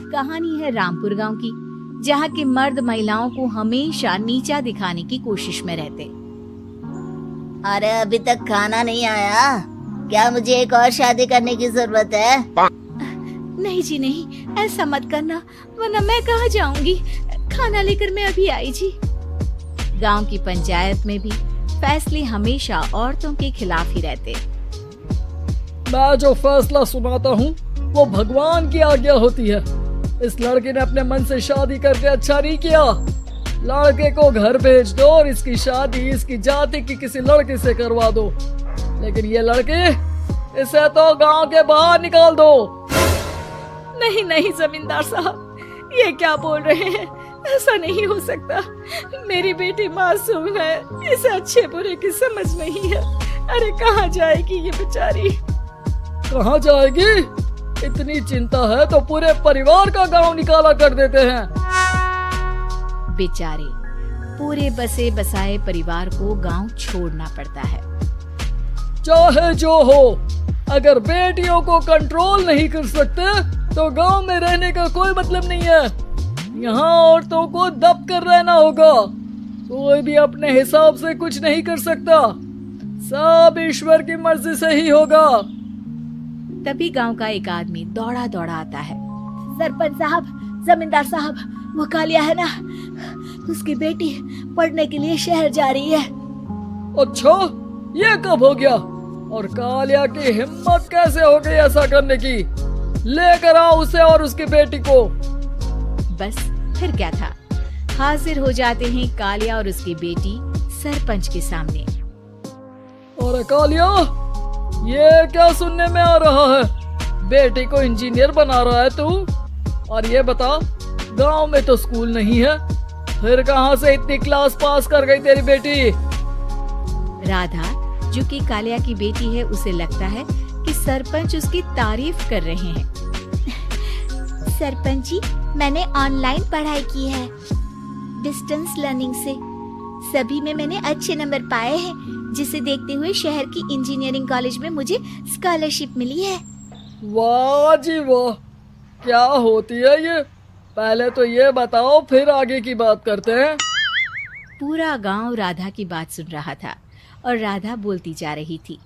कहानी है रामपुर गांव की, जहाँ के मर्द महिलाओं को हमेशा नीचा दिखाने की कोशिश में रहते। अरे अभी तक खाना नहीं आया क्या? मुझे एक और शादी करने की जरूरत है। नहीं जी नहीं, ऐसा मत करना, वरना मैं कहाँ जाऊंगी। खाना लेकर मैं अभी आई जी। गांव की पंचायत में भी फैसले हमेशा औरतों के खिलाफ ही रहते। मैं जो फैसला सुनाता हूँ वो भगवान की आज्ञा होती है। इस लड़के ने अपने मन से शादी करके अच्छा नहीं किया। लड़के को घर भेज दो और इसकी शादी इसकी जाति की किसी लड़के से करवा दो। लेकिन ये लड़की, इसे तो गांव के बाहर निकाल दो। नहीं नहीं जमींदार साहब, ये क्या बोल रहे हैं? ऐसा नहीं हो सकता। मेरी बेटी मासूम है, इसे अच्छे बुरे की समझ नहीं है। अरे कहाँ जाएगी ये बेचारी? कहाँ जाएगी? इतनी चिंता है तो पूरे परिवार का गांव निकाला कर देते हैं। बेचारे पूरे बसे बसाए परिवार को गांव छोड़ना पड़ता है। चाहे जो हो, अगर बेटियों को कंट्रोल नहीं कर सकते तो गांव में रहने का कोई मतलब नहीं है। यहाँ औरतों को दब कर रहना होगा। कोई भी अपने हिसाब से कुछ नहीं कर सकता, सब ईश्वर की मर्जी से ही होगा। तभी गांव का एक आदमी दौड़ा दौड़ा आता है। सरपंच साहब, जमींदार साहब, वो कालिया है ना, उसकी बेटी पढ़ने के लिए शहर जा रही है। अच्छा, ये कब हो गया? और कालिया की हिम्मत कैसे हो गई ऐसा करने की? लेकर आओ उसे और उसकी बेटी को। बस फिर क्या था, हाजिर हो जाते हैं कालिया और उसकी बेटी सरपंच के सामने। अरे कालिया, ये क्या सुनने में आ रहा है? बेटी को इंजीनियर बना रहा है तू? और ये बता, गांव में तो स्कूल नहीं है, फिर कहां से इतनी क्लास पास कर गई तेरी बेटी? राधा, जो कि कालिया की बेटी है, उसे लगता है कि सरपंच उसकी तारीफ कर रहे हैं। सरपंच जी, मैंने ऑनलाइन पढ़ाई की है, डिस्टेंस लर्निंग से। सभी में मैंने अच्छे नंबर पाए हैं, जिसे देखते हुए शहर की इंजीनियरिंग कॉलेज में मुझे स्कॉलरशिप मिली है। वाह जी वाह, क्या होती है ये? पहले तो ये बताओ, फिर आगे की बात करते हैं। पूरा गांव राधा की बात सुन रहा था और राधा बोलती जा रही थी।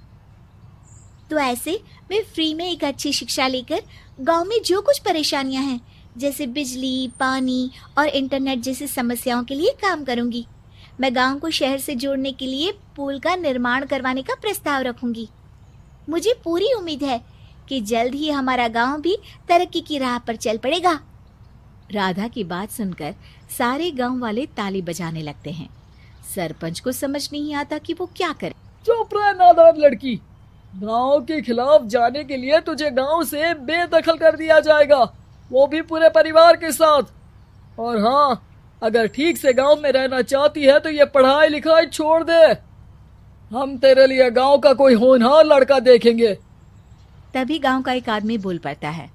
तो ऐसे मैं फ्री में एक अच्छी शिक्षा लेकर गांव में जो कुछ परेशानियां हैं, जैसे बिजली, पानी और इंटरनेट जैसी समस्याओं के लिए काम करूंगी। मैं गांव को शहर से जोड़ने के लिए पुल का निर्माण करवाने का प्रस्ताव रखूंगी। मुझे पूरी उम्मीद है कि जल्द ही हमारा गांव भी तरक्की की राह पर चल पड़ेगा। राधा की बात सुनकर सारे गांव वाले ताली बजाने लगते हैं। सरपंच को समझ नहीं आता कि वो क्या करे। चुप रह नादान लड़की, गांव के खिलाफ जाने के लिए तुझे गांव से बेदखल कर दिया जाएगा, वो भी पूरे परिवार के साथ। और हाँ, अगर ठीक से गांव में रहना चाहती है तो ये पढ़ाई लिखाई छोड़ दे। हम तेरे लिए गांव का कोई होनहार लड़का देखेंगे। तभी गांव का एक आदमी बोल पड़ता है।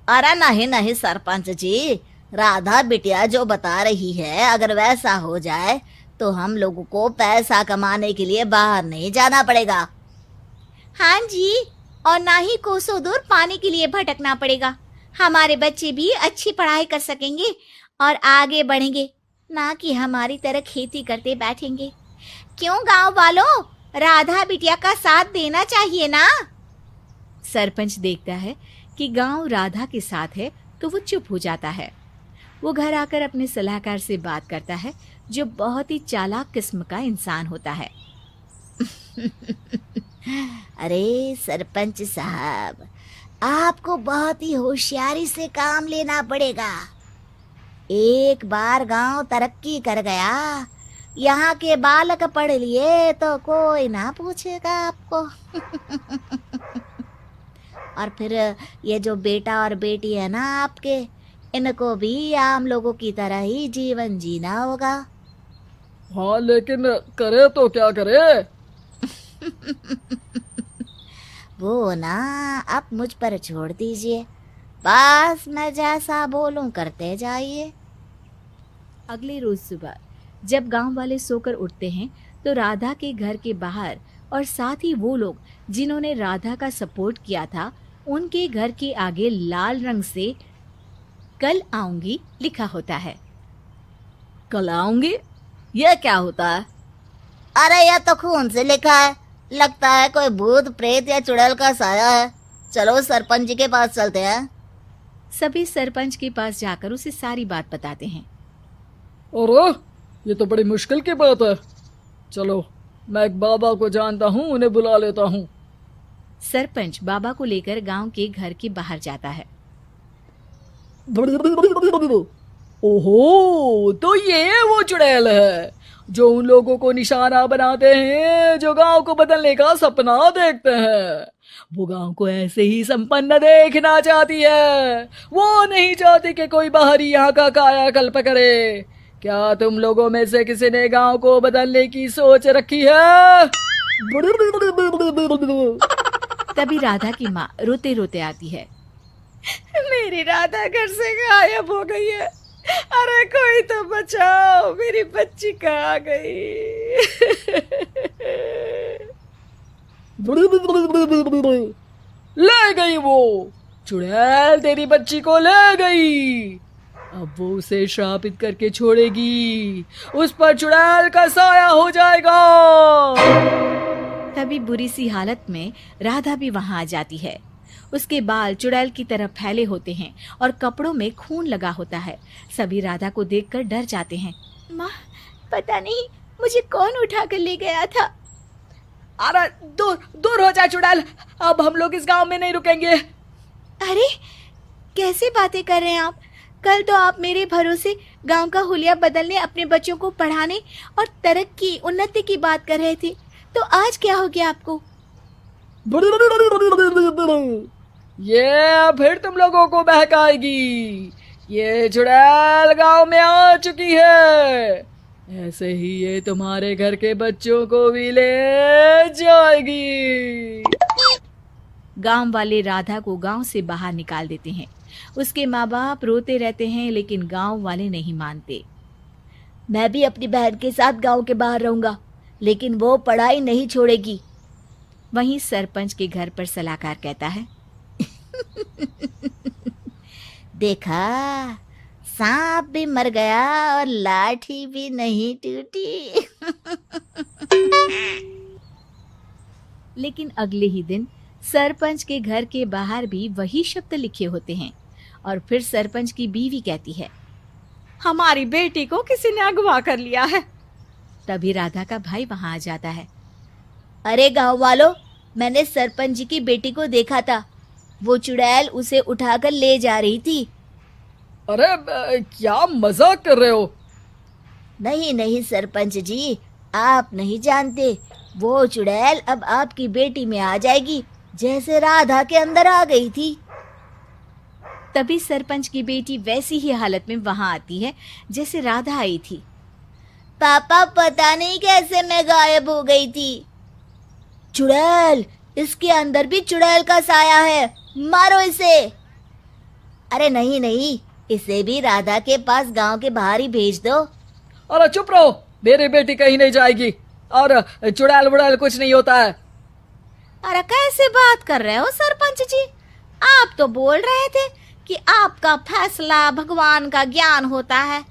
अरे नहीं नहीं सरपंच जी, राधा बिटिया जो बता रही है, अगर वैसा हो जाए तो हम लोगों को पैसा कमाने के लिए बाहर नहीं जाना पड़ेगा। हाँ जी, और ना ही कोसों दूर पानी के लिए भटकना पड़ेगा। हमारे बच्चे भी अच्छी पढ़ाई कर सकेंगे और आगे बढ़ेंगे, ना कि हमारी तरह खेती करते बैठेंगे। क्यों गांव वालों, राधा बिटिया का साथ देना चाहिए ना। सरपंच देखता है कि गांव राधा के साथ है तो वो चुप हो जाता है। वो घर आकर अपने सलाहकार से बात करता है, जो बहुत ही चालाक किस्म का इंसान होता है। अरे सरपंच साहब, आपको बहुत ही होशियारी से काम लेना पड़ेगा। एक बार गांव तरक्की कर गया, यहाँ के बालक पढ़ लिए तो कोई ना पूछेगा आपको। और फिर ये जो बेटा और बेटी है ना आपके, इनको भी आम लोगों की तरह ही जीवन जीना होगा। हाँ, लेकिन करे तो क्या करे? वो ना आप मुझ पर छोड़ दीजिए, बस मैं जैसा बोलूं करते जाइए। अगले रोज सुबह जब गांव वाले सोकर उठते हैं तो राधा के घर के बाहर और साथ ही वो लोग जिन्होंने राधा का सपोर्ट किया था, उनके घर के आगे लाल रंग से कल आऊंगी लिखा होता है। कल आऊंगी, यह क्या होता है? अरे यह तो खून से लिखा है, लगता है कोई भूत प्रेत या चुड़ैल का साया है। चलो सरपंच जी के पास चलते हैं। सभी सरपंच के पास जाकर उसे सारी बात बताते हैं। अरे ये तो बड़ी मुश्किल की बात है। चलो मैं एक बाबा को जानता हूँ, उन्हें बुला लेता हूँ। सरपंच बाबा को लेकर गांव के घर के बाहर जाता है। ओहो, तो ये वो चुड़ैल है जो उन लोगों को निशाना बनाते हैं जो गांव को बदलने का सपना देखते हैं। वो गांव को ऐसे ही संपन्न देखना चाहती है, वो नहीं चाहती कि कोई बाहरी यहाँ का कायाकल्प करे। क्या तुम लोगों में से किसी ने गांव को बदलने की सोच रखी है? तभी राधा की माँ रोते रोते आती है। मेरी राधा घर से गायब हो गई है। अरे कोई तो बचाओ, मेरी बच्ची कहाँ गई? ले गई वो चुड़ैल, तेरी बच्ची को ले गई। अब वो उसे श्रापित करके छोड़ेगी, उस पर चुड़ैल का साया हो जाएगा। तभी बुरी सी हालत में राधा भी वहां आ जाती है। उसके बाल चुड़ैल की तरह फैले होते हैं और कपड़ों में खून लगा होता है। सभी राधा को देखकर डर जाते हैं। माँ, पता नहीं मुझे कौन उठा कर ले गया था। अरे दूर दूर हो जा चुड़ैल, अब हम लोग इस गांव में नहीं रुकेंगे। अरे कैसे बातें कर रहे हैं आप? कल तो आप मेरे भरोसे गांव का हुलिया बदलने, अपने बच्चों को पढ़ाने और तरक्की उन्नति की बात कर रहे थे, तो आज क्या हो गया आपको? ये फिर तुम लोगों को बहकाएगी। ये चुड़ैल गांव में आ चुकी है, ऐसे ही ये तुम्हारे घर के बच्चों को भी ले जाएगी। गांव वाले राधा को गांव से बाहर निकाल देते हैं। उसके माँ बाप रोते रहते हैं, लेकिन गांव वाले नहीं मानते। मैं भी अपनी बहन के साथ गांव के बाहर रहूंगा, लेकिन वो पढ़ाई नहीं छोड़ेगी। वहीं सरपंच के घर पर सलाहकार कहता है। देखा, सांप भी मर गया और लाठी भी नहीं टूटी। लेकिन अगले ही दिन सरपंच के घर के बाहर भी वही शब्द लिखे होते हैं। और फिर सरपंच की बीवी कहती है, हमारी बेटी को किसी ने अगवा कर लिया है। तभी राधा का भाई वहां आ जाता है। अरे गांव वालों, मैंने सरपंच जी की बेटी को देखा था। वो चुड़ैल उसे उठाकर ले जा रही थी। अरे क्या मजाक कर रहे हो? नहीं नहीं सरपंच जी, आप नहीं जानते। वो चुड़ैल अब आपकी बेटी में आ जाएगी, जैसे राधा के अंदर आ गई थी। तभी सरपंच की बेटी वैसी ही हालत में वहां आती है जैसे राधा आई थी। पापा, पता नहीं कैसे मैं गायब हो गई थी। चुड़ैल, इसके अंदर भी चुड़ैल का साया है, मारो इसे। अरे नहीं नहीं, इसे भी राधा के पास गांव के बाहर ही भेज दो। अरे चुप रहो, मेरी बेटी कहीं नहीं जाएगी और चुड़ैल वुड़ैल कुछ नहीं होता है। अरे कैसे बात कर रहे हो सरपंच जी? आप तो बोल रहे थे कि आपका फैसला भगवान का ज्ञान होता है,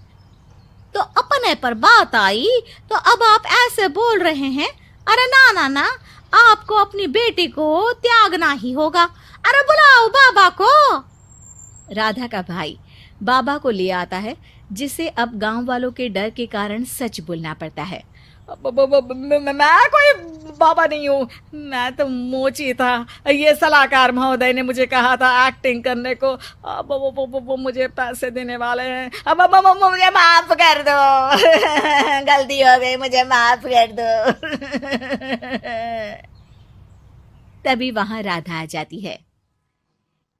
तो अपने पर बात आई तो अब आप ऐसे बोल रहे हैं। अरे ना ना ना, आपको अपनी बेटी को त्यागना ही होगा। अरे बुलाओ बाबा को। राधा का भाई बाबा को ले आता है, जिसे अब गांव वालों के डर के कारण सच बोलना पड़ता है। मैं कोई बाबा नहीं हूँ, मैं तो मोची था। ये सलाहकार महोदय ने मुझे कहा था एक्टिंग करने को। अब वो मुझे पैसे देने वाले हैं। अब मुझे माफ कर दो। गलती हो गई, मुझे माफ कर दो। तभी वहां राधा आ जाती है।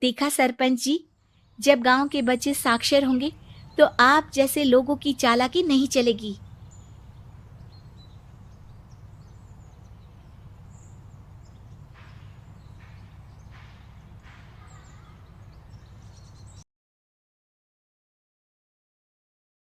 देखा सरपंच जी, जब गांव के बच्चे साक्षर होंगे तो आप जैसे लोगों की चालाकी नहीं चलेगी।